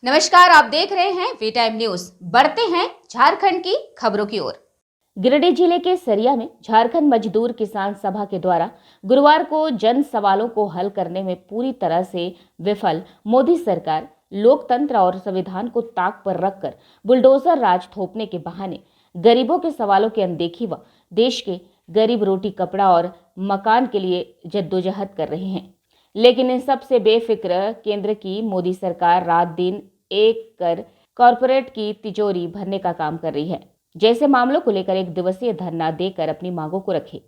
नमस्कार, आप देख रहे हैं वी टाइम न्यूज। बढ़ते हैं झारखंड की खबरों की ओर। गिरिडीह जिले के सरिया में झारखंड मजदूर किसान सभा के द्वारा गुरुवार को जन सवालों को हल करने में पूरी तरह से विफल मोदी सरकार लोकतंत्र और संविधान को ताक पर रखकर बुलडोजर राज थोपने के बहाने गरीबों के सवालों की अनदेखी व देश के गरीब रोटी कपड़ा और मकान के लिए जद्दोजहद कर रहे हैं। लेकिन इन सब से बेफिक्र केंद्र की मोदी सरकार रात दिन एक कर कॉरपोरेट की तिजोरी भरने का काम कर रही है। जैसे मामलों को लेकर एक दिवसीय धरना देकर अपनी मांगों को रखे।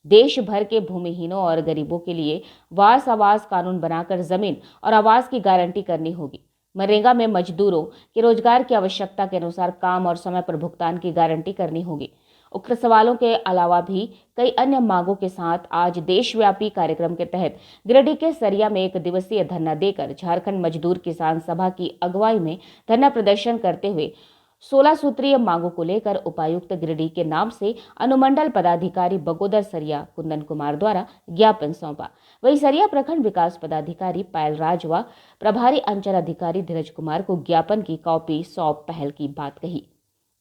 देश भर के भूमिहीनों और गरीबों के लिए वास आवास कानून बनाकर जमीन और आवास की गारंटी करनी होगी। मनरेगा में मजदूरों के रोजगार की आवश्यकता के अनुसार काम और समय पर भुगतान की गारंटी करनी होगी। उक्त सवालों के अलावा भी कई अन्य मांगों के साथ आज देशव्यापी कार्यक्रम के तहत गिरिडीह के सरिया में एक दिवसीय धरना देकर झारखंड मजदूर किसान सभा की अगुवाई में धरना प्रदर्शन करते हुए 16 सूत्रीय मांगों को लेकर उपायुक्त गिरिडीह के नाम से अनुमंडल पदाधिकारी बगोदर सरिया कुंदन कुमार द्वारा ज्ञापन सौंपा। वहीं सरिया प्रखंड विकास पदाधिकारी पायल राज व प्रभारी अंचल अधिकारी धीरज कुमार को ज्ञापन की कॉपी सौंप पहल की बात कही।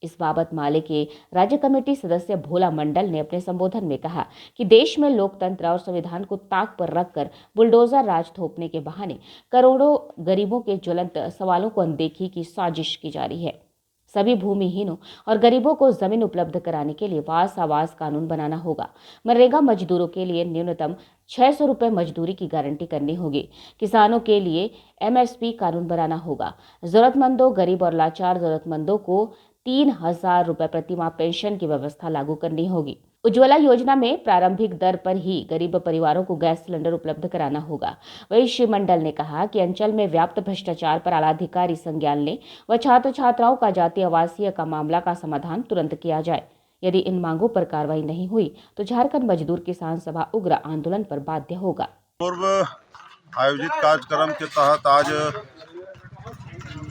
इस बाबत माले के राज्य कमेटी सदस्य भोला मंडल ने अपने संबोधन में कहा कि देश में लोकतंत्र और संविधान को ताक पर रखकर बुलडोजर राज थोपने के बहाने करोड़ों गरीबों के ज्वलंत सवालों को अनदेखी की साजिश की जा रही है। सभी भूमिहीनों और गरीबों को जमीन उपलब्ध कराने के लिए वास आवास कानून बनाना होगा। मनरेगा मजदूरों के लिए न्यूनतम 600 रुपए मजदूरी की गारंटी करनी होगी। किसानों के लिए MSP कानून बनाना होगा। जरूरतमंदों, गरीब और लाचार जरूरतमंदों को 3,000 रुपए प्रति माह पेंशन की व्यवस्था लागू करनी होगी। उज्ज्वला योजना में प्रारंभिक दर पर ही गरीब परिवारों को गैस सिलेंडर उपलब्ध कराना होगा। वहीं श्री मंडल ने कहा कि अंचल में व्याप्त भ्रष्टाचार पर आलाधिकारी संज्ञान लें व छात्र छात्राओं का जाति आवासीय का मामला का समाधान तुरंत किया जाए। यदि इन मांगों पर कार्रवाई नहीं हुई तो झारखंड मजदूर किसान सभा उग्र आंदोलन पर बाध्य होगा। पूर्व आयोजित कार्यक्रम के तहत आज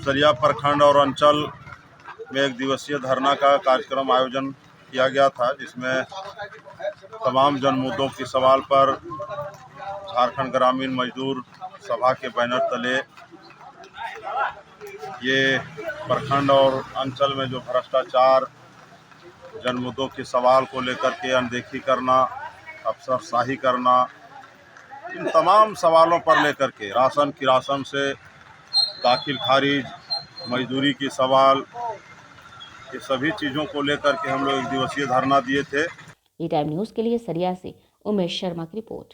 सरिया प्रखंड और अंचल में एक दिवसीय धरना का कार्यक्रम आयोजन किया गया था, जिसमें तमाम जन मुद्दों के सवाल पर झारखंड ग्रामीण मजदूर सभा के बैनर तले ये प्रखंड और अंचल में जो भ्रष्टाचार, जन मुद्दों के सवाल को लेकर के अनदेखी करना, अफसरशाही करना, इन तमाम सवालों पर लेकर के राशन से दाखिल खारिज, मजदूरी के सवाल, ये सभी चीज़ों को लेकर के हम लोग एक दिवसीय धरना दिए थे। वी टाइम न्यूज के लिए सरिया से उमेश शर्मा की रिपोर्ट।